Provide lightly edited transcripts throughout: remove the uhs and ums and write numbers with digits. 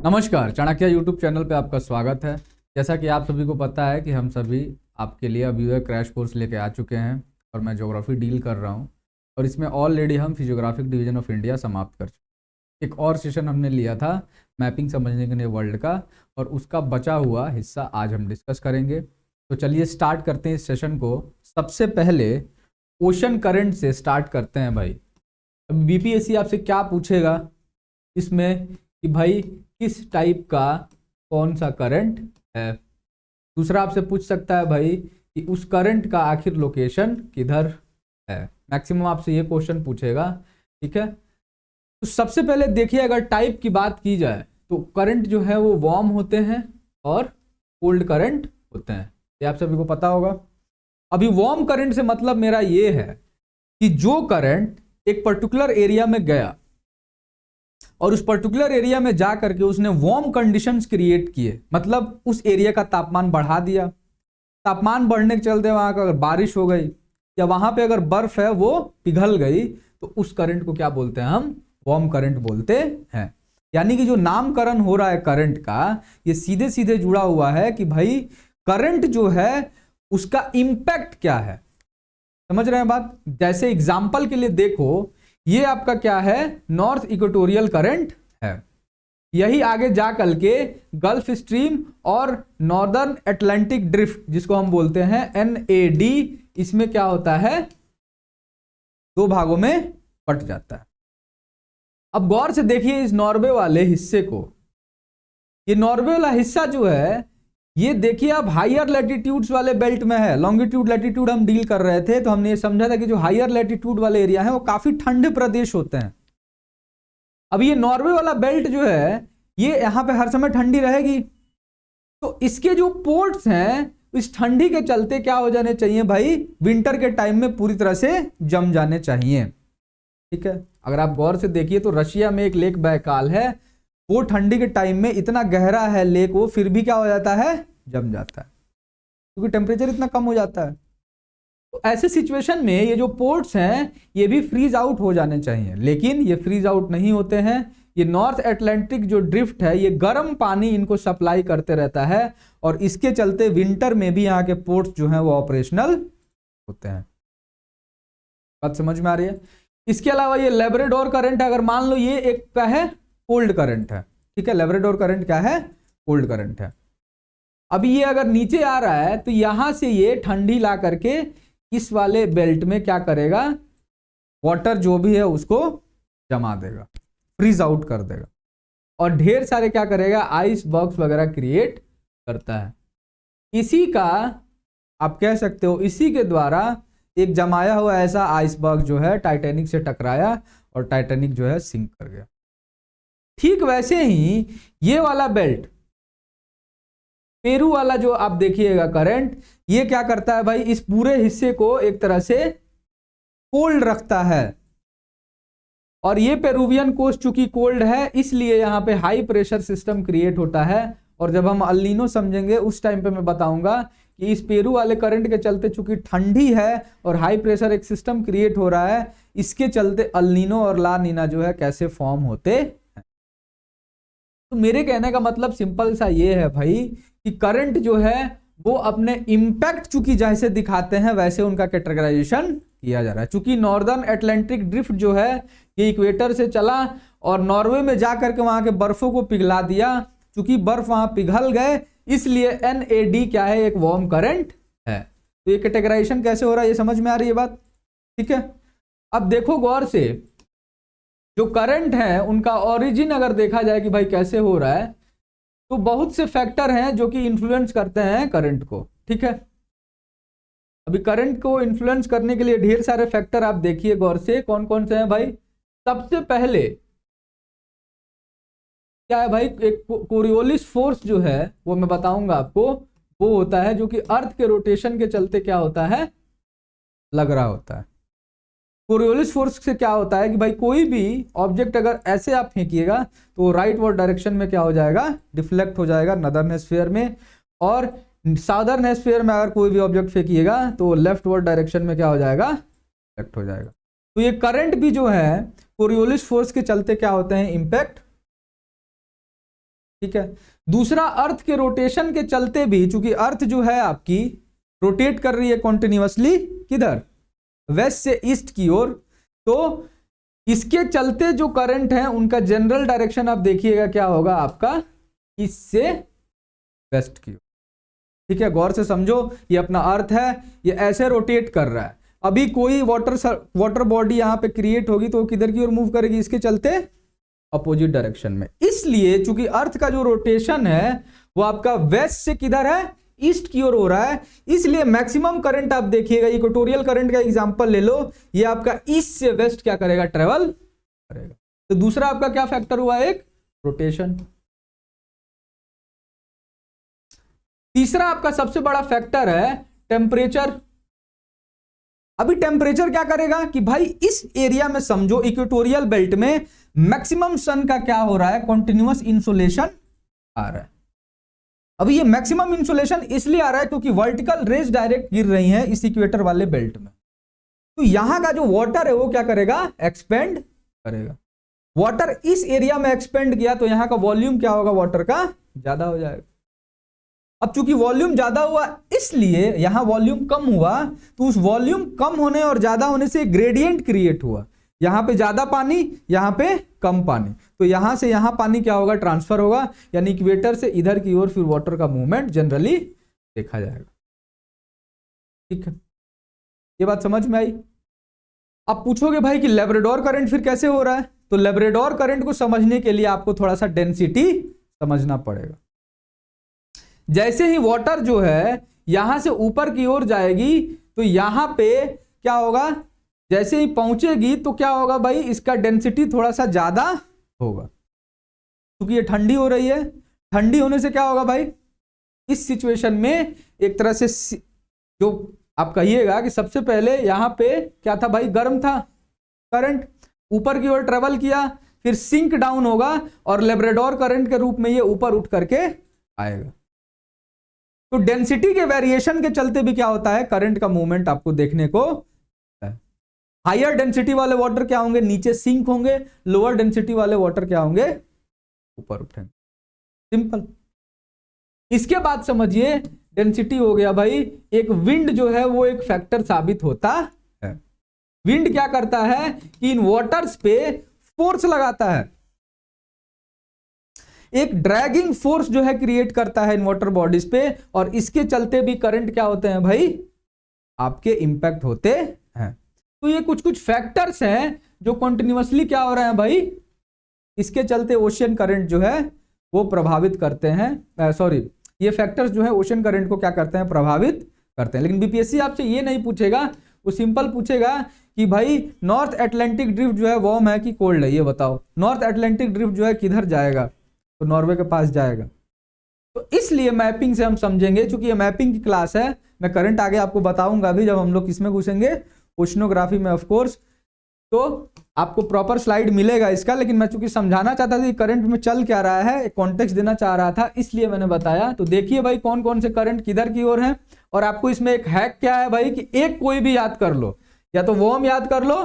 नमस्कार, Chanakya YouTube channel पे आपका स्वागत है। जैसा कि आप सभी को पता है कि हम सभी आपके लिए अभी वह क्रैश कोर्स लेके आ चुके हैं और मैं ज्योग्राफी डील कर रहा हूं और इसमें ऑलरेडी हम फिजियोग्राफिक डिवीजन ऑफ इंडिया समाप्त कर चुके। एक और सेशन हमने लिया था मैपिंग समझने के लिए वर्ल्ड का, और उसका बचा हुआ हिस्सा आज हम डिस्कस करेंगे। तो चलिए स्टार्ट करते हैं इस सेशन को। सबसे पहले ओशन करंट से स्टार्ट करते हैं भाई। अब बीपीएससी आपसे क्या पूछेगा इसमें कि भाई किस टाइप का कौन सा करंट है। दूसरा आपसे पूछ सकता है भाई कि उस करंट का आखिर लोकेशन किधर है। मैक्सिमम आपसे ये क्वेश्चन पूछेगा, ठीक है। तो सबसे पहले देखिए, अगर टाइप की बात की जाए तो करंट जो है वो वार्म होते हैं और कोल्ड करंट होते हैं, ये आप सभी को पता होगा। अभी वार्म करंट से मतलब मेरा ये है कि जो करंट एक पर्टिकुलर एरिया में गया और उस पर्टिकुलर एरिया में जा करके उसने वार्म कंडीशंस क्रिएट किए, मतलब उस एरिया का तापमान बढ़ा दिया। तापमान बढ़ने के चलते वहां का अगर बारिश हो गई या वहां पे अगर बर्फ है वो पिघल गई, तो उस करंट को क्या बोलते हैं हम? वार्म करंट बोलते हैं। यानी कि जो नामकरण हो रहा है करंट का, ये सीधे सीधे जुड़ा हुआ है कि भाई करंट जो है उसका इंपैक्ट क्या है। समझ रहे हैं बात? जैसे एग्जाम्पल के लिए देखो, ये आपका क्या है? नॉर्थ इक्वेटोरियल करंट है। यही आगे जा कल के गल्फ स्ट्रीम और नॉर्दर्न अटलांटिक ड्रिफ्ट, जिसको हम बोलते हैं NAD, इसमें क्या होता है? दो भागों में बट जाता है। अब गौर से देखिए इस नॉर्वे वाले हिस्से को। ये नॉर्वे वाला हिस्सा जो है, ये देखिए आप हायर लैटिट्यूड्स वाले बेल्ट में है। लॉन्गिट्यूड लैटिट्यूड हम डील कर रहे थे तो हमने ये समझा था कि जो हायर लैटिट्यूड वाले एरिया है वो काफी ठंडे प्रदेश होते हैं। अब ये नॉर्वे वाला बेल्ट जो है, ये यहां पे हर समय ठंडी रहेगी, तो इसके जो पोर्ट्स हैं इस ठंडी के चलते क्या हो जाने चाहिए भाई? विंटर के टाइम में पूरी तरह से जम जाने चाहिए, ठीक है। अगर आप गौर से देखिए तो रशिया में एक लेक बैकाल है, वो ठंडी के टाइम में इतना गहरा है लेक, वो फिर भी क्या हो जाता है? जम जाता है, क्योंकि टेम्परेचर इतना कम हो जाता है। तो ऐसे सिचुएशन में ये जो पोर्ट्स हैं ये भी फ्रीज आउट हो जाने चाहिए, लेकिन ये फ्रीज आउट नहीं होते हैं। ये नॉर्थ अटलांटिक जो ड्रिफ्ट है ये गर्म पानी इनको सप्लाई करते रहता है, और इसके चलते विंटर में भी यहाँ के पोर्ट्स जो हैं वो ऑपरेशनल होते हैं। बात समझ में आ रही है? इसके अलावा ये लेब्राडोर करंट, अगर मान लो ये एक क्या है? कोल्ड करंट है, ठीक है। लेब्राडोर करंट क्या है? कोल्ड करंट है। अभी ये अगर नीचे आ रहा है तो यहां से ये ठंडी ला करके इस वाले बेल्ट में क्या करेगा? वाटर जो भी है उसको जमा देगा, फ्रीज आउट कर देगा, और ढेर सारे क्या करेगा? आइस बॉक्स वगैरह क्रिएट करता है। इसी का आप कह सकते हो, इसी के द्वारा एक जमाया हुआ ऐसा आइस बॉक्स जो है टाइटैनिक से टकराया और टाइटैनिक जो है सिंक कर गया। ठीक वैसे ही ये वाला बेल्ट, पेरू वाला जो आप देखिएगा करंट, ये क्या करता है भाई? इस पूरे हिस्से को एक तरह से कोल्ड रखता है, और ये पेरुवियन कोस्ट चूंकि कोल्ड है इसलिए यहां पे हाई प्रेशर सिस्टम क्रिएट होता है। और जब हम अल नीनो समझेंगे उस टाइम पे मैं बताऊंगा कि इस पेरू वाले करंट के चलते चूंकि ठंडी है और हाई प्रेशर एक सिस्टम क्रिएट हो रहा है, इसके चलते अल नीनो और ला नीना जो है कैसे फॉर्म होते। तो मेरे कहने का मतलब सिंपल सा ये है भाई कि करंट जो है वो अपने इंपैक्ट चूंकि जैसे दिखाते हैं वैसे उनका कैटेगराइजेशन किया जा रहा है। चूंकि नॉर्दर्न अटलांटिक ड्रिफ्ट जो है ये इक्वेटर से चला और नॉर्वे में जाकर के वहां के बर्फों को पिघला दिया। चूंकि बर्फ वहां पिघल गए इसलिए NAD क्या है? एक वार्म करंट है। तो ये कैटेगराइजेशन कैसे हो रहा है, ये समझ में आ रही है बात, ठीक है। अब देखो गौर से, जो करंट है उनका ओरिजिन अगर देखा जाए कि भाई कैसे हो रहा है, तो बहुत से फैक्टर हैं जो कि इन्फ्लुएंस करते हैं करंट को, ठीक है। अभी करंट को इन्फ्लुएंस करने के लिए ढेर सारे फैक्टर आप देखिए गौर से, कौन कौन से हैं भाई। सबसे पहले क्या है भाई? एक कोरियोलिस फोर्स जो है वो मैं बताऊंगा आपको, वो होता है जो कि अर्थ के रोटेशन के चलते क्या होता है? लग रहा होता है। कोरियोलिस फोर्स से क्या होता है कि भाई कोई भी ऑब्जेक्ट अगर ऐसे आप फेंकिएगा तो राइट वर्ड डायरेक्शन में क्या हो जाएगा? डिफ्लेक्ट हो जाएगा नॉर्दर्न हेमिस्फीयर में, और साउदर्न हेमिस्फीयर में अगर कोई भी ऑब्जेक्ट फेंकिएगा तो लेफ्ट वर्ड डायरेक्शन में क्या हो जाएगा? डिफ्लेक्ट हो जाएगा। तो ये करंट भी जो है कोरियोलिस फोर्स के चलते क्या होते हैं? इंपैक्ट ठीक है। दूसरा, अर्थ के रोटेशन के चलते भी, चूंकि अर्थ जो है आपकी रोटेट कर रही है कॉन्टिन्यूअसली, किधर, वेस्ट से ईस्ट की ओर, तो इसके चलते जो करंट है उनका जनरल डायरेक्शन आप देखिएगा क्या होगा आपका, ईस्ट से वेस्ट की ओर। ठीक है, गौर से समझो, ये अपना अर्थ है, ये ऐसे रोटेट कर रहा है। अभी कोई वाटर बॉडी यहां पे क्रिएट होगी तो वो किधर की ओर मूव करेगी, इसके चलते अपोजिट डायरेक्शन में। इसलिए चूंकि अर्थ का जो रोटेशन है वो आपका वेस्ट से किधर है, ईस्ट की ओर हो रहा है, इसलिए मैक्सिमम करंट आप देखिएगा, इक्वेटोरियल करंट का एग्जांपल ले लो, ये आपका ईस्ट से वेस्ट क्या करेगा, ट्रेवल करेगा। तो दूसरा आपका क्या फैक्टर हुआ, एक रोटेशन। तीसरा आपका सबसे बड़ा फैक्टर है टेम्परेचर। अभी टेम्परेचर क्या करेगा कि भाई इस एरिया में समझो, इक्वेटोरियल बेल्ट में मैक्सिमम सन का क्या हो रहा है, कॉन्टिन्यूअस इंसोलेशन आ रहा है। अभी ये मैक्सिमम इंसोलेशन इसलिए आ रहा है क्योंकि वर्टिकल रेज डायरेक्ट गिर रही हैं इस इक्वेटर वाले बेल्ट में। तो यहां का जो वाटर है वो क्या करेगा, एक्सपेंड करेगा। वाटर इस एरिया में एक्सपेंड किया तो यहां का वॉल्यूम क्या होगा, वाटर का ज्यादा हो जाएगा। अब चूंकि वॉल्यूम ज्यादा हुआ इसलिए यहां वॉल्यूम कम हुआ, तो उस वॉल्यूम कम होने और ज्यादा होने से ग्रेडियंट क्रिएट हुआ, यहां पे ज्यादा पानी, यहां पे कम पानी, तो यहां से यहां पानी क्या होगा, ट्रांसफर होगा, यानी इक्वेटर से इधर की ओर फिर वाटर का मूवमेंट जनरली देखा जाएगा। ठीक है, ये बात समझ में आई। अब पूछोगे भाई कि लेब्राडोर करंट फिर कैसे हो रहा है, तो लेब्राडोर करंट को समझने के लिए आपको थोड़ा सा डेंसिटी समझना पड़ेगा। जैसे ही वाटर जो है यहां से ऊपर की ओर जाएगी तो यहां पे क्या होगा, जैसे ही पहुंचेगी तो क्या होगा भाई, इसका डेंसिटी थोड़ा सा ज्यादा होगा, क्योंकि ये ठंडी हो रही है। ठंडी होने से क्या होगा भाई, इस सिचुएशन में एक तरह से जो आप कहिएगा कि सबसे पहले यहां पे क्या था भाई, गर्म था, करंट ऊपर की ओर ट्रेवल किया, फिर सिंक डाउन होगा और लेब्राडोर करंट के रूप में ये ऊपर उठ करके आएगा। तो डेंसिटी के वेरिएशन के चलते भी क्या होता है, करंट का मूवमेंट आपको देखने को है। हायर डेंसिटी वाले वाटर क्या होंगे, नीचे सिंक होंगे, लोअर डेंसिटी वाले वाटर क्या होंगे, ऊपर उठेंगे। सिंपल। इसके बाद समझिए, डेंसिटी हो गया भाई, एक विंड जो है वो एक फैक्टर साबित होता है। विंड क्या करता है कि इन वाटर्स पे फोर्स लगाता है, एक ड्रैगिंग फोर्स जो है क्रिएट करता है इन वाटर बॉडीज पे, और इसके चलते भी करंट क्या होते हैं भाई, आपके इंपैक्ट होते हैं। तो ये कुछ कुछ फैक्टर्स हैं जो कंटिन्यूअसली क्या हो रहे हैं भाई, इसके चलते ओशियन करंट जो है वो प्रभावित करते हैं, ये फैक्टर्स जो है ओशियन करंट को क्या करते हैं, प्रभावित करते हैं। लेकिन बीपीएससी आपसे ये नहीं पूछेगा, वो सिंपल पूछेगा कि भाई नॉर्थ एटलांटिक ड्रिफ्ट जो है वार्म है कि कोल्ड है, ये बताओ। नॉर्थ एटलांटिक ड्रिफ्ट जो है किधर जाएगा, तो नॉर्वे के पास जाएगा। तो इसलिए मैपिंग से हम समझेंगे, क्योंकि ये मैपिंग की क्लास है, मैं करंट आगे आपको बताऊंगा अभी जब हम लोग किसमें घुसेंगे, ओशनोग्राफी में ऑफ कोर्स। तो आपको प्रॉपर स्लाइड मिलेगा इसका, लेकिन मैं चूंकि समझाना चाहता था कि करंट में चल क्या रहा है, एक कॉन्टेक्स्ट देना चाह रहा था, इसलिए मैंने बताया। तो देखिए भाई कौन कौन से करंट किधर की ओर है, और आपको इसमें एक हैक क्या है भाई कि एक कोई भी याद कर लो, या तो वार्म याद कर लो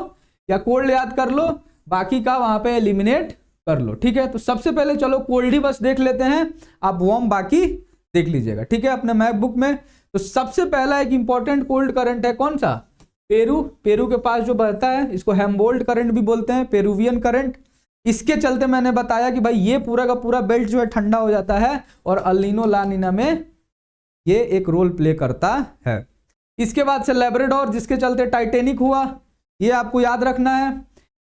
या कोल्ड याद कर लो, बाकी का वहां पे एलिमिनेट कर लो। ठीक है, तो सबसे पहले चलो कोल्ड ही बस देख लेते हैं, आप वार्म बाकी देख लीजिएगा। ठीक है, अपने मैप बुक में। तो सबसे पहला एक इंपॉर्टेंट कोल्ड करंट है कौन सा, पेरू के पास जो बहता है, इसको हेम्बोल्ट करंट भी बोलते हैं, पेरुवियन करंट। इसके चलते मैंने बताया कि भाई ये पूरा का पूरा बेल्ट जो है ठंडा हो जाता है, और अल नीनो ला नीना में ये एक रोल प्ले करता है। इसके बाद से लेब्राडोर, जिसके चलते टाइटेनिक हुआ, ये आपको याद रखना है।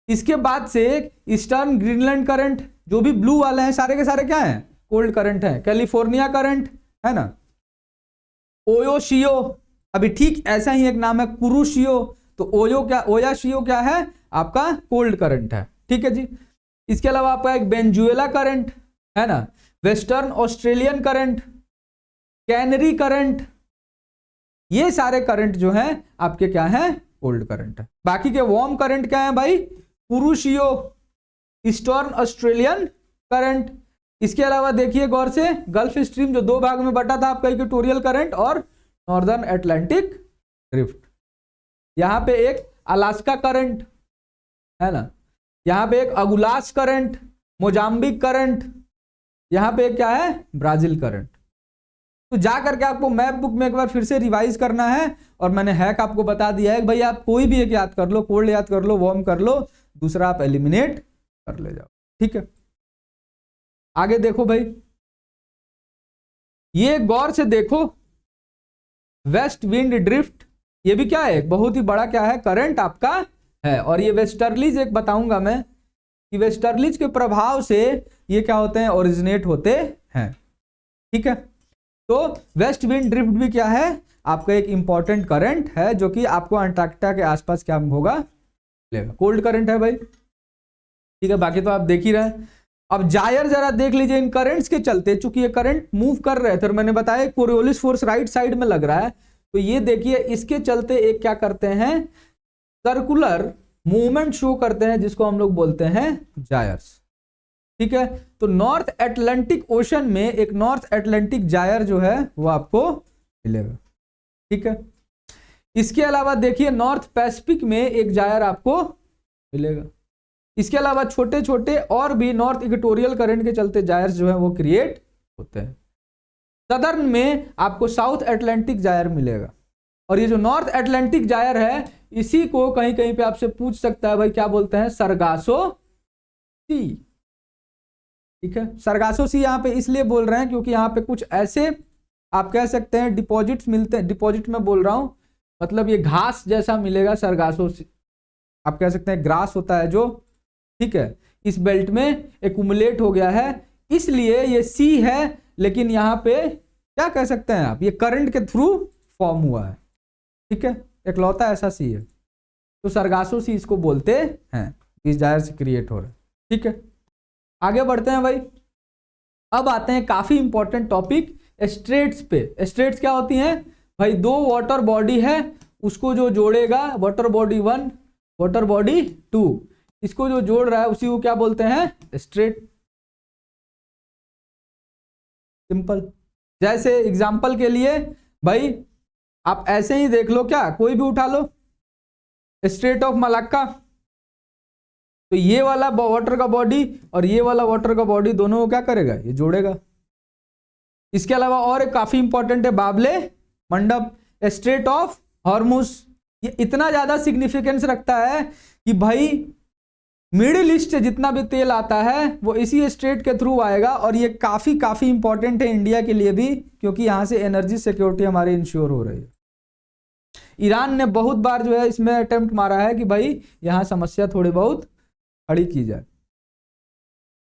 इसके बाद से ईस्टर्न ग्रीनलैंड करंट, जो भी ब्लू वाले हैं सारे के सारे क्या हैं, कोल्ड करंट है। कैलिफोर्निया करंट है ना, ओयोशियो, अभी ठीक ऐसा ही एक नाम है कुरुशियो, तो ओयाशियो क्या है आपका, कोल्ड करंट है। ठीक है जी। इसके अलावा आपका एक वेनेजुएला करंट है ना, western Australian current, canary current, ये सारे करंट जो हैं आपके क्या हैं, कोल्ड करंट है। बाकी के वार्म करंट क्या है भाई, कुरुशियो, ईस्टर्न ऑस्ट्रेलियन करंट। इसके अलावा देखिए गौर से, गल्फ स्ट्रीम जो दो भाग में बटा था आपका, इक्वेटोरियल करंट और नॉर्दर्न एटलांटिक ड्रिफ्ट। यहां पे एक अलास्का करंट है ना, यहां पे एक अगुलास करंट, मोजाम्बिक करंट, यहाँ पे क्या है, ब्राजील करंट। तो जा करके आपको मैप बुक में एक बार फिर से रिवाइज करना है, और मैंने हैक आपको बता दिया है कि भाई आप कोई भी एक याद कर लो, कोल्ड याद कर लो, वार्म कर लो, दूसरा आप एलिमिनेट कर ले जाओ। ठीक है, आगे देखो भाई, ये गौर से देखो, वेस्ट विंड ड्रिफ्ट, ये भी क्या है, बहुत ही बड़ा क्या है, करंट आपका है। और ये वेस्टर्लीज एक बताऊंगा मैं कि वेस्टर्लीज के प्रभाव से ये क्या होते हैं, ओरिजिनेट होते हैं। ठीक है, तो वेस्ट विंड ड्रिफ्ट भी क्या है, आपका एक इंपॉर्टेंट करंट है जो कि आपको अंटार्कटिका के आसपास क्या होगा, लेगा, कोल्ड करंट है भाई। ठीक है, बाकी तो आप देख ही रहे हैं। अब जायर जरा देख लीजिए, इन करंट्स के चलते, चूंकि ये करंट मूव कर रहे थे और मैंने बताया कोरियोलिस फोर्स राइट साइड में लग रहा है, तो ये देखिए इसके चलते एक क्या करते हैं, सर्कुलर मूवमेंट शो करते हैं, जिसको हम लोग बोलते हैं जायर्स। ठीक है, तो नॉर्थ एटलांटिक ओशन में एक नॉर्थ एटलांटिक जायर जो है वो आपको मिलेगा। ठीक है, इसके अलावा देखिए नॉर्थ पैसिफिक में एक जायर आपको मिलेगा। इसके अलावा छोटे छोटे और भी नॉर्थ इक्वेटोरियल करंट के चलते जायर्स जो है वो क्रिएट होते हैं। सदर्न में आपको साउथ एटलांटिक जायर मिलेगा। और ये जो नॉर्थ एटलांटिक जायर है, इसी को कहीं कहीं पे आपसे पूछ सकता है भाई, क्या बोलते हैं, सरगासो सी। ठीक है, सरगासो सी यहाँ पे इसलिए बोल रहे हैं क्योंकि यहाँ पे कुछ ऐसे आप कह सकते हैं डिपॉजिट्स मिलते हैं, डिपॉजिट में बोल रहा हूं, मतलब ये घास जैसा मिलेगा सरगासो सी, आप कह सकते हैं ग्रास होता है जो, ठीक है, इस बेल्ट में एक्युमुलेट हो गया है, इसलिए ये सी है, लेकिन यहाँ पे क्या कह सकते हैं आप, ये करंट के थ्रू फॉर्म हुआ है। ठीक है, इकलौता ऐसा सी है, तो सरगासो सी इसको बोलते हैं, इस जायर से क्रिएट हो रहा है। ठीक है, आगे बढ़ते हैं भाई। अब आते हैं काफी इंपॉर्टेंट टॉपिक स्ट्रेट्स पे। स्ट्रेट्स क्या होती हैं भाई, दो वाटर बॉडी है, उसको जो जोड़ेगा, वाटर बॉडी 1 वाटर बॉडी 2, इसको जो जोड़ रहा है उसी को क्या बोलते हैं, स्ट्रेट। सिंपल, जैसे एग्जांपल के लिए भाई आप ऐसे ही देख लो, क्या कोई भी उठा लो, स्ट्रेट ऑफ मलाक्का, तो ये वाला वाटर का बॉडी और ये वाला वाटर का बॉडी दोनों को क्या करेगा, ये जोड़ेगा। इसके अलावा और एक काफी इंपॉर्टेंट है बाबले मंडप, स्ट्रेट ऑफ हॉर्मुज। ये इतना ज्यादा सिग्निफिकेंस रखता है कि भाई मिडिल ईस्ट से जितना भी तेल आता है वो इसी स्ट्रेट के थ्रू आएगा, और ये काफी काफी इंपॉर्टेंट है इंडिया के लिए भी, क्योंकि यहां से एनर्जी सिक्योरिटी हमारी इंश्योर हो रही है। ईरान ने बहुत बार जो है इसमें अटेम्प्ट मारा है कि भाई यहां समस्या थोड़ी बहुत खड़ी की जाए,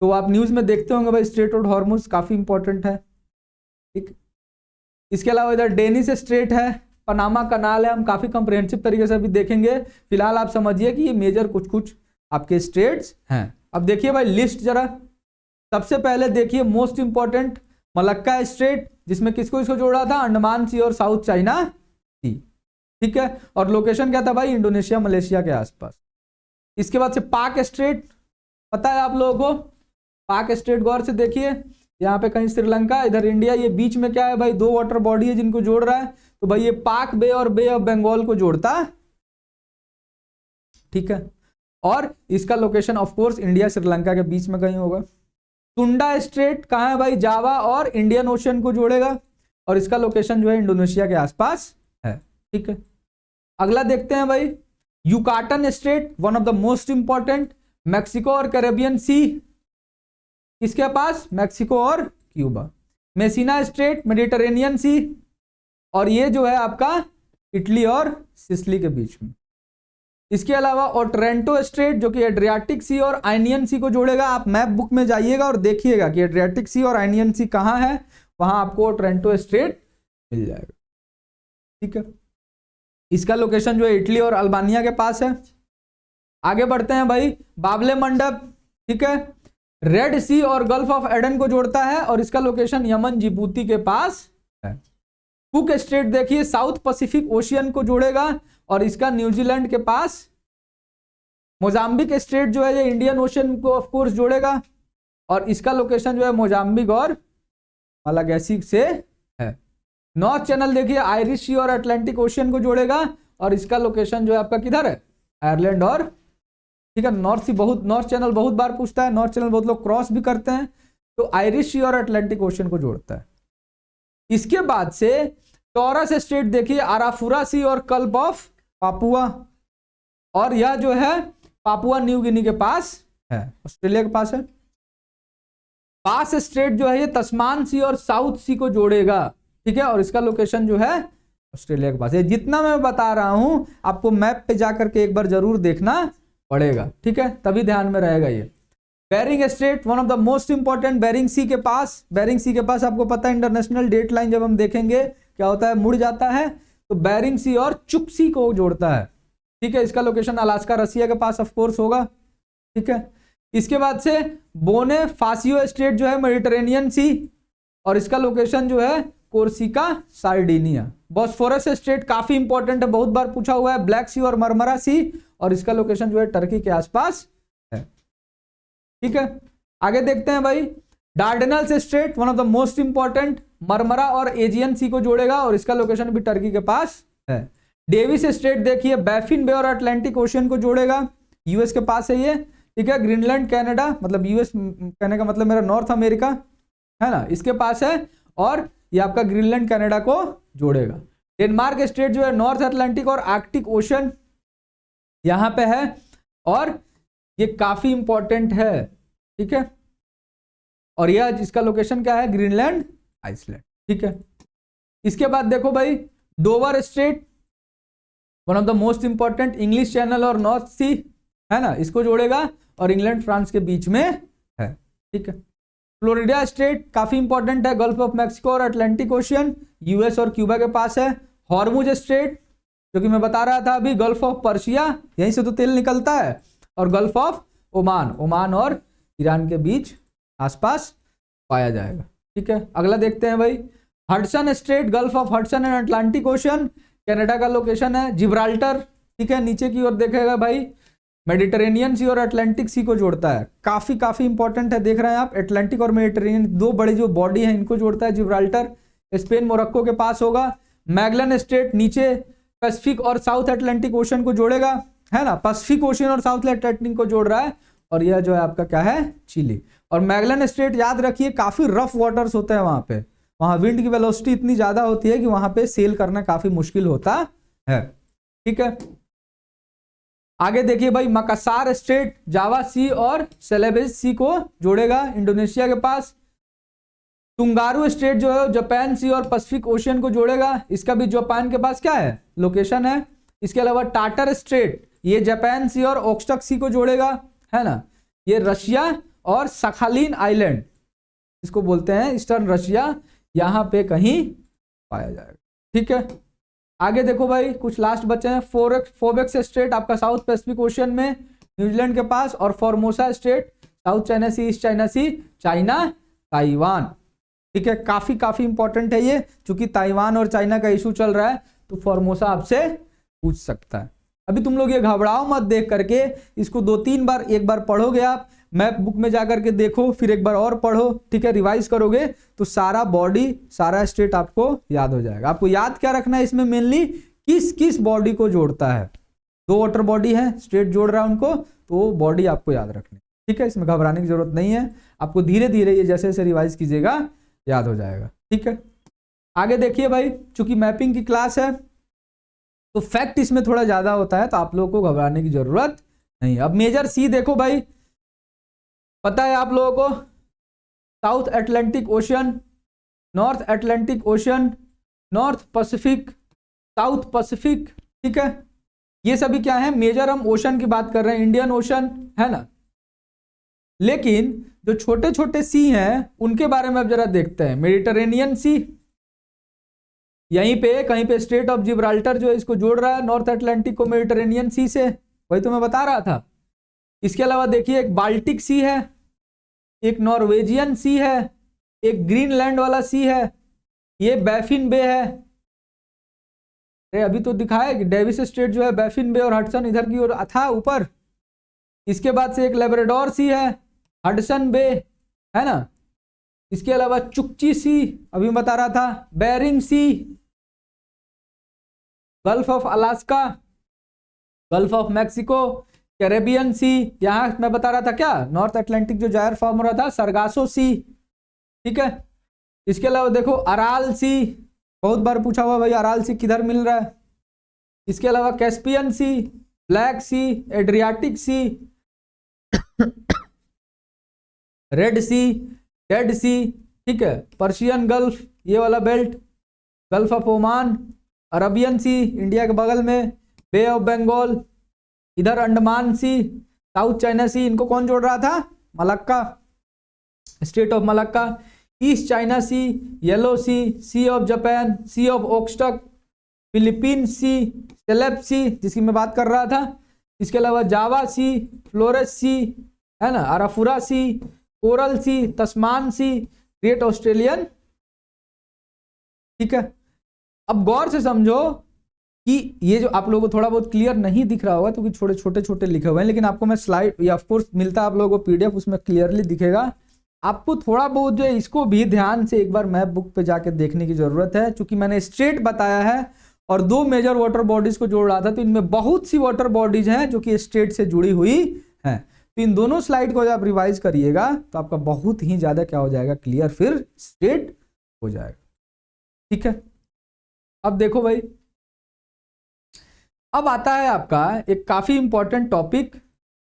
तो आप न्यूज में देखते होंगे भाई, स्ट्रेट ऑफ हॉर्मुज काफी इंपॉर्टेंट है। ठीक, इसके अलावा इधर डेनिस स्ट्रेट है, पनामा कनाल है, हम काफी कंप्रिहेंसिव तरीके से अभी देखेंगे। फिलहाल आप समझिए कि ये मेजर कुछ कुछ आपके स्टेट्स हैं। अब देखिए भाई लिस्ट जरा, सबसे पहले देखिए मोस्ट इंपॉर्टेंट मलक्का स्ट्रेट, जिसमें किसको इसको जोड़ा था, अंडमान सी और साउथ चाइना सी। ठीक है, और लोकेशन क्या था भाई, इंडोनेशिया मलेशिया के आसपास। इसके बाद से पाक स्ट्रेट, पता है आप लोगों को, पाक स्ट्रेट गौर से देखिए, यहाँ पे कहीं श्रीलंका, इधर इंडिया, ये बीच में क्या है भाई, दो वाटर बॉडी है जिनको जोड़ रहा है, तो भाई ये पाक बे और बे ऑफ बंगाल को जोड़ता है। ठीक है, और इसका location of course India Sri Lanka के बीच में कहीं होगा। सुंडा स्ट्रेट कहाँ है भाई, जावा और इंडियन ओशन को जोड़ेगा, और इसका लोकेशन जो है इंडोनेशिया के आसपास है। ठीक है, अगला देखते हैं भाई, Yucatan straight, one of the most important, Mexico और कैरेबियन सी, इसके पास मैक्सिको और क्यूबा। मेसिना स्ट्रेट, मेडिटेरेनियन सी, और ये जो है आपका इटली और सिसिली के बीच में। इसके अलावा ओट्रेंटो स्ट्रेट जो कि एड्रियाटिक सी और आइनियन सी को जोड़ेगा। आप मैप बुक में जाइएगा और देखिएगा कि एड्रियाटिक सी और आइनियन सी कहाँ है, वहां आपको ओट्रेंटो स्ट्रेट मिल जाएगा। ठीक है, इसका लोकेशन जो है इटली और अल्बानिया के पास है। आगे बढ़ते हैं भाई, बाबले मंडप, ठीक है, रेड सी और गल्फ ऑफ एडन को जोड़ता है, और इसका लोकेशन यमन जिबूती के पास है। कुक स्ट्रेट देखिए, साउथ पैसिफिक ओशियन को जोड़ेगा, और इसका न्यूजीलैंड के पास। मोजाम्बिक स्ट्रेट जो है ये इंडियन ओशन को ऑफ कोर्स जोड़ेगा, और इसका लोकेशन जो है मोजाम्बिक और मलागैसी से है। नॉर्थ चैनल देखिए, आयरिश सी और अटलांटिक ओशियन को जोड़ेगा, और इसका लोकेशन जो है आपका किधर है, आयरलैंड और, ठीक है, नॉर्थ चैनल बहुत बार पूछता है, नॉर्थ चैनल बहुत लोग क्रॉस भी करते हैं, तो आयरिश सी और अटलांटिक ओशन को जोड़ता है। इसके बाद से टॉरस स्ट्रेट देखिए, आराफुरा सी और गल्फ ऑफ पापुआ, और यह जो है पापुआ न्यू गिनी के पास है, ऑस्ट्रेलिया के पास है। पास स्ट्रेट जो है ये तस्मान सी और साउथ सी को जोड़ेगा, ठीक है, और इसका लोकेशन जो है ऑस्ट्रेलिया के पास है। जितना मैं बता रहा हूं आपको मैप पे जाकर के एक बार जरूर देखना पड़ेगा, ठीक है, तभी ध्यान में रहेगा ये। Bering strait one of the most important, Bering sea के पास, बेरिंग सी के पास आपको पता है इंटरनेशनल डेट लाइन जब हम देखेंगे क्या होता है, मुड़ जाता है, तो बेरिंग सी और चुक सी को जोड़ता है, ठीक है। इसका लोकेशन अलास्का रसिया के पास ऑफ कोर्स होगा, ठीक है। इसके बाद से बोने फासियो स्ट्रेट जो है मेडिटेरेनियन सी, और इसका लोकेशन जो है कोर्सिका सार्डिनिया। बॉस्फोरस स्ट्रेट काफी इंपॉर्टेंट है, बहुत बार पूछा हुआ है, ब्लैक सी और मरमरा सी, और इसका लोकेशन जो है टर्की के आसपास है, ठीक है। आगे देखते हैं भाई, Dardanelles strait one of the most important, Marmara और एजियन सी को जोड़ेगा, और इसका लोकेशन भी टर्की के पास है। डेविस स्ट्रेट देखिए बैफिन बे और अटलांटिक ओशियन को जोड़ेगा, यूएस के पास है ये, ठीक है। ग्रीनलैंड कनाडा, मतलब यूएस कहने का मतलब मेरा नॉर्थ अमेरिका है ना, इसके पास है, और ये आपका ग्रीनलैंड कनाडा को जोड़ेगा। डेनमार्क स्ट्रेट जो है नॉर्थ अटलांटिक और आर्कटिक ओशन यहां पे है, और ये काफी इंपॉर्टेंट है, ठीक है, और यह जिसका लोकेशन क्या है, ग्रीनलैंड आइसलैंड, ठीक है। इसके बाद देखो भाई, Dover straight one of the most important, English channel और नॉर्थ सी है ना, इसको जोड़ेगा, और इंग्लैंड फ्रांस के बीच में है, ठीक है। फ्लोरिडा स्ट्रेट काफी इंपॉर्टेंट है, गल्फ ऑफ मैक्सिको और अटलांटिक ओशियन यूएस और क्यूबा के पास है। हॉर्मुज स्ट्रेट जो कि मैं बता रहा था अभी, गल्फ ऑफ पर्शिया, यहीं से तो तेल निकलता है, और गल्फ ऑफ ओमान, ओमान और ईरान के बीच आसपास पाया जाएगा, ठीक है। अगला देखते हैं भाई, Hudson straight, gulf of Hudson and Atlantic ocean, Canada का लोकेशन है। जिब्राल्टर, ठीक है, नीचे की ओर देखेगा भाई, मेडिटेरेनियन सी और अटलांटिक सी को जोड़ता है, काफी इंपॉर्टेंट है, देख रहे हैं आप, अटलांटिक और मेडिटेरेनियन दो बड़ी जो बॉडी है इनको जोड़ता है जिब्राल्टर। स्पेन मोरक्को के पास होगा। मैगलन स्ट्रेट नीचे पैसिफिक और साउथ अटलांटिक ओशन को जोड़ेगा, है ना, पैसिफिक ओशन और साउथ अटलांटिक को जोड़ रहा है, और यह जो है आपका क्या है, चिली। और मैगलन स्ट्रेट याद रखिए काफी रफ वाटर्स होते हैं वहां पे, वहां विंड की वेलोसिटी इतनी ज्यादा होती है कि वहां पे सेल करना काफी मुश्किल होता है, ठीक है। आगे देखिए भाई, मकासार स्ट्रेट जावा सी और सेलेबेस सी को जोड़ेगा, इंडोनेशिया के पास। तुंगारू स्ट्रेट जो है जापान सी और पैसिफिक ओशियन को जोड़ेगा, इसका भी जापान के पास क्या है, लोकेशन है। इसके अलावा टाटर स्ट्रेट, ये जापान सी और ओक्सटक सी को जोड़ेगा, है ना, ये रशिया और सखालिन आइलैंड इसको बोलते हैं, ईस्टर्न रशिया, यहां पे कहीं पाया जाएगा, ठीक है। आगे देखो भाई, कुछ लास्ट बचे हैं। फोबेक्स स्ट्रेट आपका साउथ पैसिफिक ओशियन में, न्यूजीलैंड के पास, और फॉर्मोसा स्ट्रेट साउथ चाइना सी, ईस्ट चाइना सी, चाइना ताइवान, ठीक है। काफी इंपॉर्टेंट है ये, क्योंकि ताइवान और चाइना का इशू चल रहा है, तो फॉर्मोसा आपसे पूछ सकता है। अभी तुम लोग ये घबराओ मत, देख करके इसको 2-3 बार, एक बार पढ़ोगे आप, मैप बुक में जाकर के देखो, फिर एक बार और पढ़ो, ठीक है, रिवाइज करोगे तो सारा बॉडी, सारा स्टेट आपको याद हो जाएगा। आपको याद क्या रखना है इसमें, मेनली किस किस बॉडी को जोड़ता है। 2 वाटर बॉडी है, स्टेट जोड़ रहा है उनको, तो बॉडी आपको याद रखनी, ठीक है, इसमें घबराने की जरूरत नहीं है, आपको धीरे धीरे ये जैसे जैसे रिवाइज कीजिएगा याद हो जाएगा, ठीक है। आगे देखिए भाई, चूंकि मैपिंग की क्लास है तो फैक्ट इसमें थोड़ा ज्यादा होता है, तो आप लोगों को घबराने की जरूरत नहीं है। अब मेजर सी देखो भाई, पता है आप लोगों को, south Atlantic ocean, north Atlantic ocean, north Pacific, south Pacific, ठीक है, ये सभी क्या है, मेजर हम ओशन की बात कर रहे हैं, इंडियन ओशन है ना। लेकिन जो छोटे छोटे सी हैं उनके बारे में अब जरा देखते हैं। मेडिटेरेनियन सी, यहीं पे कहीं पे स्ट्रेट ऑफ जिब्राल्टर जो है इसको जोड़ रहा है नॉर्थ अटलांटिक को मेडिटेरेनियन सी से, वही तो मैं बता रहा था। इसके अलावा देखिए एक बाल्टिक सी है, एक नॉर्वेजियन सी है, एक ग्रीनलैंड वाला सी है, ये बैफिन बे है, अरे अभी तो दिखाया कि डेविस स्ट्रेट जो है बैफिन बे और हडसन इधर की ओर था ऊपर। इसके बाद से एक लेब्राडोर सी है, हडसन बे है ना। इसके अलावा चुक्ची सी अभी बता रहा था, Bering sea, gulf of Alaska, gulf of Mexico, Caribbean sea, यहां मैं बता रहा था क्या, नॉर्थ अटलांटिक जो जायर फॉर्म हो रहा था, सरगासो सी, ठीक है। इसके अलावा देखो अराल सी, बहुत बार पूछा हुआ भाई अराल सी किधर मिल रहा है। इसके अलावा Caspian sea, black sea, Adriatic sea, red sea, dead sea, ठीक है, पर्शियन गल्फ ये वाला belt, gulf of Oman, Arabian sea India के बगल में, बे ऑफ बंगाल, इधर Andaman sea, south China sea, इनको कौन जोड़ रहा था, Malacca, strait of Malacca, east China sea, yellow sea of Japan, sea of Okhotsk, Philippine sea, Celebes sea जिसकी मैं बात कर रहा था, इसके अलावा जावा सी, फ्लोरेस सी, है ना, अराफुरा सी, कोरल सी, तस्मान सी, ग्रेट ऑस्ट्रेलियन, ठीक है। अब गौर से समझो कि ये जो आप लोगों को थोड़ा बहुत क्लियर नहीं दिख रहा होगा क्योंकि थोड़े छोटे छोटे लिखे हुए हैं, लेकिन आपको मैं स्लाइड या ऑफकोर्स मिलता है आप लोगों को पीडीएफ, उसमें क्लियरली दिखेगा। आपको थोड़ा बहुत जो है इसको भी ध्यान से एक बार मैप बुक पे जाके देखने की जरूरत है, क्योंकि मैंने स्ट्रेट बताया है और दो मेजर वाटर बॉडीज को जोड़ रहा था, तो इनमें बहुत सी वाटर बॉडीज हैं जो कि स्ट्रेट से जुड़ी हुई हैं। तो इन दोनों स्लाइड को जब आप रिवाइज करिएगा तो आपका बहुत ही ज्यादा क्या हो जाएगा, क्लियर, फिर स्ट्रेट हो जाएगा, ठीक है। अब देखो भाई, अब आता है आपका एक काफी इंपॉर्टेंट टॉपिक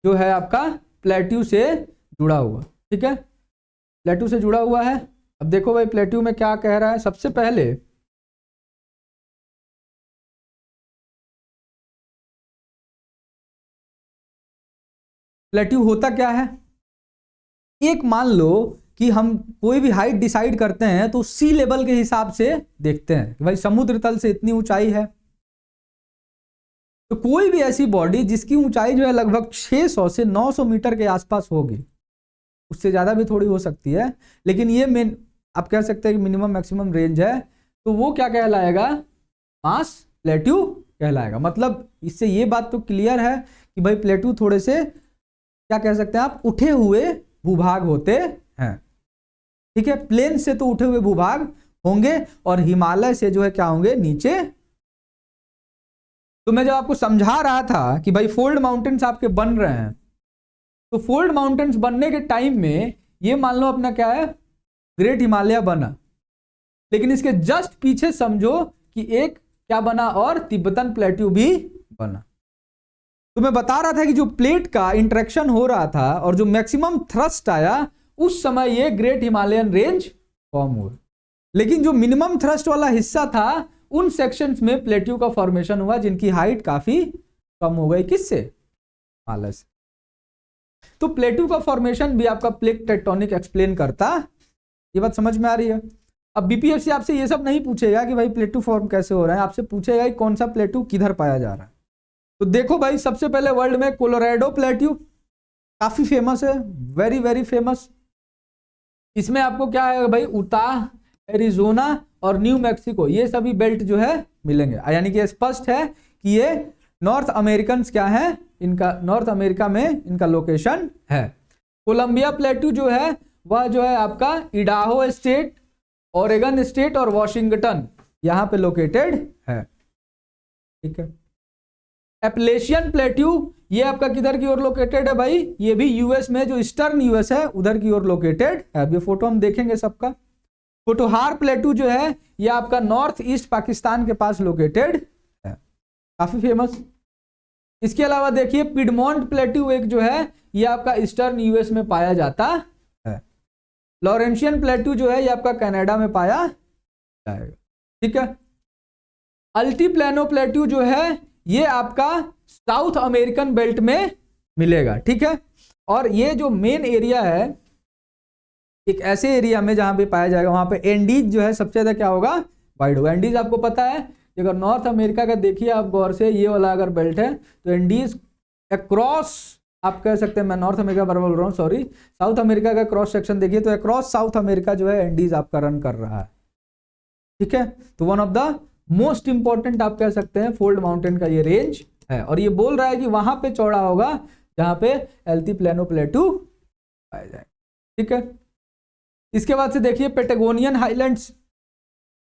जो है आपका प्लेट्यू से जुड़ा हुआ, ठीक है, प्लेट्यू से जुड़ा हुआ है। अब देखो भाई प्लेट्यू में क्या कह रहा है। सबसे पहले प्लेट्यू होता क्या है, एक मान लो कि हम कोई भी हाइट डिसाइड करते हैं तो सी लेवल के हिसाब से देखते हैं कि भाई समुद्र तल से इतनी ऊंचाई है, तो कोई भी ऐसी बॉडी जिसकी ऊंचाई जो है लगभग 600 से 900 मीटर के आसपास होगी, उससे ज्यादा भी थोड़ी हो सकती है, लेकिन ये मेन आप कह सकते हैं कि मिनिमम मैक्सिमम रेंज है, तो वो क्या कहलाएगा, मास प्लेट्यू कहलाएगा। मतलब इससे ये बात तो क्लियर है कि भाई प्लेट्यू थोड़े से क्या कह सकते हैं आप, उठे हुए भूभाग होते हैं, ठीक है। प्लेन से तो उठे हुए भूभाग होंगे और हिमालय से जो है क्या होंगे, नीचे। तो मैं जब आपको समझा रहा था कि भाई फोल्ड माउंटेन्स आपके बन रहे हैं, तो फोल्ड माउंटेन्स बनने के टाइम में ये मान लो अपना क्या है, ग्रेट हिमालय बना, लेकिन इसके जस्ट पीछे समझो कि एक क्या बना, और तिब्बतन प्लेट्यू भी बना। तो मैं बता रहा था कि जो प्लेट का इंटरेक्शन हो रहा था और जो मैक्सिमम थ्रस्ट आया, उस समय ये ग्रेट हिमालयन रेंज फॉर्म हुआ, लेकिन जो मिनिमम थ्रस्ट वाला हिस्सा था उन सेक्शंस में प्लेट्यू का फॉर्मेशन हुआ जिनकी हाइट काफी कम हो गई, किससे, हिमालय से। तो प्लेट्यू का फॉर्मेशन भी आपका प्लेट टेक्टोनिक एक्सप्लेन करता, ये बात समझ में आ रही है। अब बीपीएससी आपसे ये सब नहीं पूछेगा कि भाई प्लेट्यू फॉर्म कैसे हो रहा है, आपसे पूछेगा कि कौन सा प्लेट्यू किधर पाया जा रहा है। तो देखो भाई सबसे पहले वर्ल्ड में कोलोराडो प्लेट्यू काफी फेमस है, वेरी वेरी फेमस। इसमें आपको क्या है भाई, उताह, एरिजोना और न्यू मैक्सिको, ये सभी बेल्ट जो है मिलेंगे, यानी कि स्पष्ट है कि ये नॉर्थ अमेरिकन क्या है, इनका नॉर्थ अमेरिका में इनका लोकेशन है। कोलंबिया प्लेट्यू जो है वह जो है आपका इडाहो स्टेट, ओरेगन स्टेट और वॉशिंगटन यहां पे लोकेटेड है, ठीक है। एपलेशियन प्लेट्यू ये आपका किधर की ओर लोकेटेड है भाई, ये भी यूएस में, जो ईस्टर्न यूएस है उधर की ओर लोकेटेड है। अब ये फोटो हम देखेंगे सबका। पोटोहार प्लेट्यू जो है ये आपका नॉर्थ ईस्ट पाकिस्तान के पास लोकेटेड है, काफी फेमस। इसके अलावा देखिए पिडमोंट प्लेट्यू एक जो है ये आपका ईस्टर्न यूएस में पाया जाता है। लॉरेंशियन प्लेट्यू जो है ये आपका कनाडा में पाया जाएगा, ठीक है। अल्टीप्लानो प्लेट्यू जो है ये आपका साउथ अमेरिकन बेल्ट में मिलेगा, ठीक है। और ये जो मेन एरिया है, एक ऐसे एरिया में जहां पे पाया जाएगा, वहां पे एंडीज जो है सबसे ज्यादा क्या होगा, वाइड होगा। एंडीज आपको पता है, अगर नॉर्थ अमेरिका का देखिए आप गौर से, ये वाला अगर बेल्ट है तो एंडीज अक्रॉस, आप कह सकते हैं, मैं नॉर्थ अमेरिका बराबर बोल रहा हूँ, सॉरी, साउथ अमेरिका का क्रॉस सेक्शन देखिए तो अक्रॉस साउथ अमेरिका जो है एंडीज आपका रन कर रहा है, ठीक है। तो one of the most important आप कह सकते हैं फोल्ड माउंटेन का ये रेंज है, और ये बोल रहा है कि वहां पे चौड़ा होगा जहां पे एल्टीप्लानो प्लेट्यू पाया जाए, ठीक है। इसके बाद से देखिए पेटागोनियन हाईलैंड्स,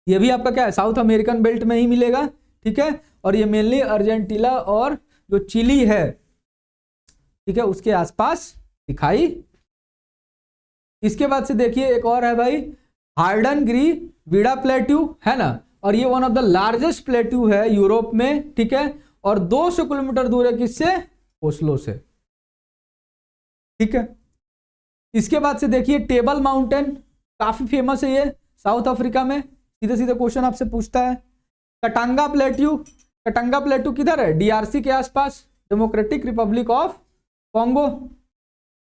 ये भी आपका क्या है, साउथ अमेरिकन बेल्ट में ही मिलेगा, ठीक है। और ये मेनली अर्जेंटीना और जो चिली है, ठीक है, उसके आसपास दिखाई इसके बाद से देखिए एक और है भाई हार्डन ग्री वीडा प्लेट्यू, है ना, और ये one of the largest plateau है यूरोप में, ठीक है, और 200 किलोमीटर दूर है किससे, ओस्लो से, ठीक है। इसके बाद से देखिए टेबल माउंटेन, काफी फेमस है ये साउथ अफ्रीका में, सीधे सीधे क्वेश्चन आपसे पूछता है। कटांगा प्लेट्यू, कटांगा प्लेट्यू किधर है, डीआरसी के आसपास, democratic Republic of Congo.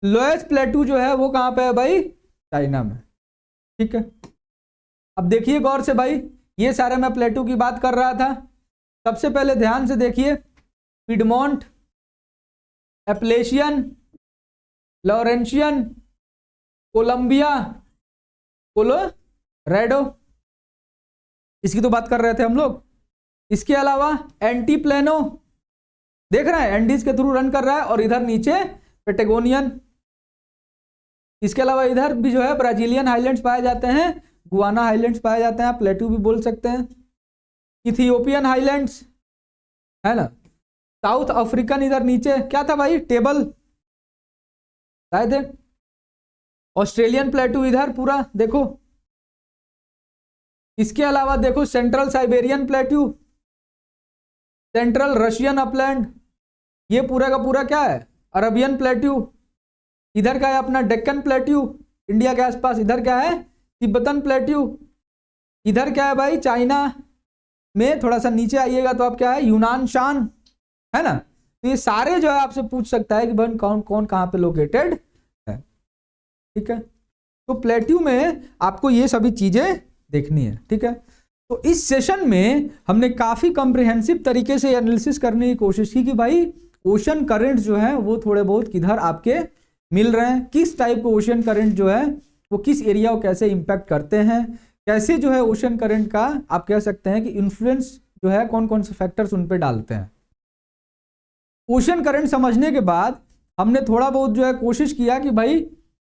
Lowest plateau जो है वो कहां पे है भाई, चाइना में, ठीक है। अब देखिए गौर से भाई, ये सारे मैं प्लेट्यू की बात कर रहा था। सबसे पहले ध्यान से देखिए, Piedmont, Appalachian, Laurentian, Columbia, Colorado, इसकी तो बात कर रहे थे हम लोग। इसके अलावा एंटीप्लेनो, देख रहे हैं एंडीज के थ्रू रन कर रहा है, और इधर नीचे पेटागोनियन। इसके अलावा इधर भी जो है ब्राजीलियन हाईलैंड्स पाए जाते हैं, गुआना हाईलैंड्स पाए जाते हैं, आप प्लेट्यू भी बोल सकते हैं। इथियोपियन हाईलैंड्स, है ना, साउथ अफ्रीकन इधर नीचे क्या था भाई, टेबल शायद है। ऑस्ट्रेलियन प्लेट्यू इधर पूरा देखो। इसके अलावा देखो central Siberian plateau, central Russian upland, ये पूरा का पूरा क्या है, अरबियन प्लेट्यू। इधर का है अपना डेक्कन प्लेट्यू इंडिया के आसपास, इधर क्या है तिब्बतन प्लेट्यू। इधर क्या है भाई चाइना में, थोड़ा सा नीचे आइएगा तो आप क्या है यूनान शान, है ना। तो ये सारे जो है आपसे पूछ सकता है कि भाई कौन कौन कहाँ पे लोकेटेड है, ठीक है। तो प्लेट्यू में आपको ये सभी चीजें देखनी है, ठीक है। तो इस सेशन में हमने काफी कॉम्प्रिहेंसिव तरीके से एनालिसिस करने की कोशिश की कि भाई ओशन करंट जो है वो थोड़े बहुत किधर आपके मिल रहे हैं, किस टाइप के ओशन करंट जो है वो किस एरिया को कैसे इंपैक्ट करते हैं, कैसे जो है ओशन करंट का आप कह सकते हैं कि इन्फ्लुएंस जो है कौन कौन से फैक्टर्स उन पे डालते हैं। ओशन करंट समझने के बाद हमने थोड़ा बहुत जो है कोशिश किया कि भाई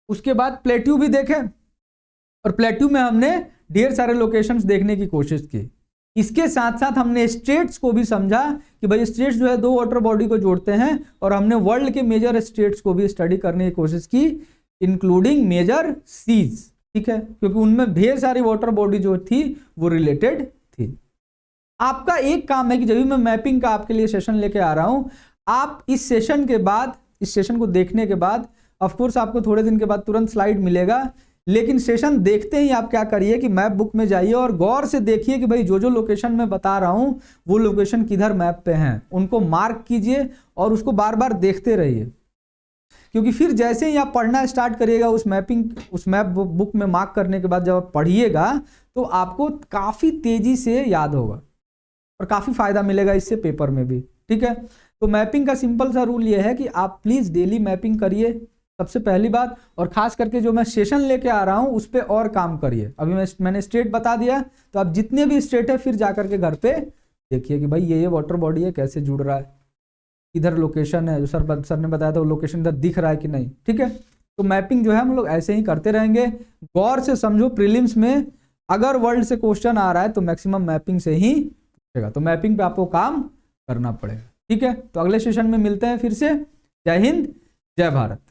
उसके बाद प्लेट्यू भी देखें, और प्लेट्यू में हमने ढेर सारे लोकेशंस देखने की कोशिश की। इसके साथ साथ हमने स्टेट्स को भी समझा कि भाई स्टेट्स जो है 2 वाटर बॉडी को जोड़ते हैं, और हमने वर्ल्ड के मेजर स्टेट्स को भी स्टडी करने की कोशिश की, इंक्लूडिंग मेजर सीज, ठीक है, क्योंकि उनमें ढेर सारी वाटर बॉडी जो थी वो रिलेटेड थी। आपका एक काम है कि जब भी मैं मैपिंग का आपके लिए सेशन लेके आ रहा हूं, आप इस सेशन के बाद, इस सेशन को देखने के बाद ऑफकोर्स आपको थोड़े दिन के बाद तुरंत स्लाइड मिलेगा, लेकिन सेशन देखते ही आप क्या करिए कि मैप बुक में जाइए और गौर से देखिए कि भाई जो जो लोकेशन मैं बता रहा हूं वो लोकेशन किधर मैप पे हैं, उनको मार्क कीजिए और उसको बार बार देखते रहिए, क्योंकि फिर जैसे ही आप पढ़ना स्टार्ट करिएगा उस मैप बुक में मार्क करने के बाद जब आप पढ़िएगा तो आपको काफ़ी तेज़ी से याद होगा और काफ़ी फायदा मिलेगा इससे पेपर में भी, ठीक है। तो मैपिंग का सिंपल सा रूल ये है कि आप प्लीज़ डेली मैपिंग करिए सबसे पहली बात, और खास करके जो मैं सेशन लेके आ रहा हूं उस पर और काम करिए। अभी मैंने स्टेट बता दिया, तो आप जितने भी स्टेट है फिर जाकर के घर पे देखिए कि भाई ये वाटर बॉडी है कैसे जुड़ रहा है, इधर लोकेशन है जो सर ने बताया था वो लोकेशन इधर दिख रहा है कि नहीं, ठीक है। तो मैपिंग जो है हम लोग ऐसे ही करते रहेंगे। गौर से समझो, प्रीलिम्स में अगर वर्ल्ड से क्वेश्चन आ रहा है तो मैक्सिमम मैपिंग से ही पूछेगा, तो मैपिंग पे आपको काम करना पड़ेगा, ठीक है। तो अगले सेशन में मिलते हैं फिर से। जय हिंद, जय भारत।